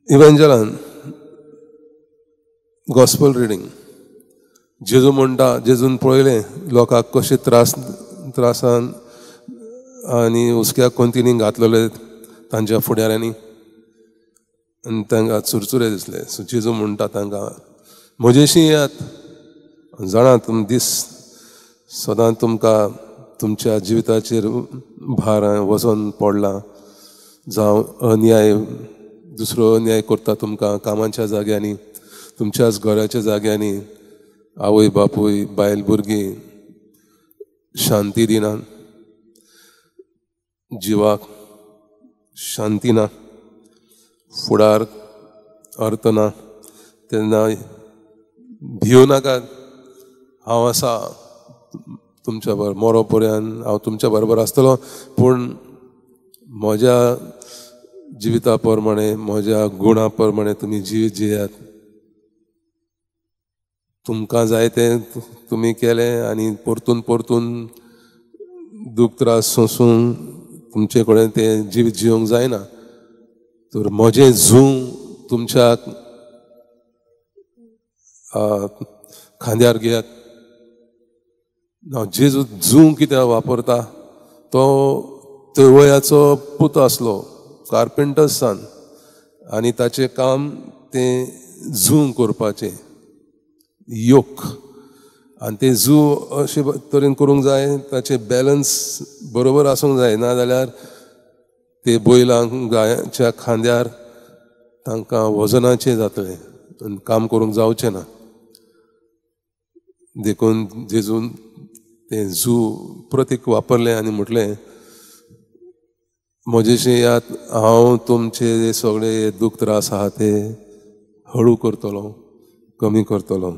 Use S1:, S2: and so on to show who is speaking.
S1: इव्हेंजलान gospel reading जेजू म्हणटा, जेजून पळयलें लोकांक कशे त्रासान आनी हुस्क्याक कोंतिनी घातलेले तांच्या फुडाऱ्यांनी आनी तांकां चुरचुरे दिसले. सो जेजू म्हणटा तांकां, म्हजेशी येयात, जाणा तुम दीस सदां तुमकां तुमच्या जिविताचेर भार वचोन पडला, जावं अन्याय दुसरो अन्याय करता तुमकां कामाच्या जाग्यांनी, तुमच्याच घराच्या जाग्यांनी, आवय बापूय बायल भुरगीं शांती दिनात, जिवाक शांती ना, फुडार अर्थ ना, तेन्ना भियो नाकात, हांव आसा तुमच्या बरोबर, मरो पर्यंत हांव तुमच्या बरोबर आसतलो. पूण म्हज्या जिविता प्रमाणे म्हज्या गुणा प्रमाणे तुमी जिवीत जियात. तुमकां जाय तें तुमी केलें आनी परतून परतून दूख त्रास सोंसून तुमचे कडेन तें जिवीत जिवंक जायना. तर म्हजें झू तुमच्या खांद्यार घेयात. जेजू झू कित्याक वापरता, तो वयाचो पूत आसलो कार्पेंटर्सान आनी ताचें काम तें झू करपाचें योक, आनी तें झू अशे तरेन करूंक जाय ताचें बॅलन्स बरोबर आसूंक जाय, नाजाल्यार ते बैलांक गायच्या खांद्यार तांकां वजनाचें जातलें आनी काम करूंक जावचें ना. देखून जेजून तें झू प्रतीक वापरलें आनी म्हटलें, म्हजेशें येयात, हांव तुमचे सगळे दूख त्रास आहा ते हळू करतलो, कमी करतलो.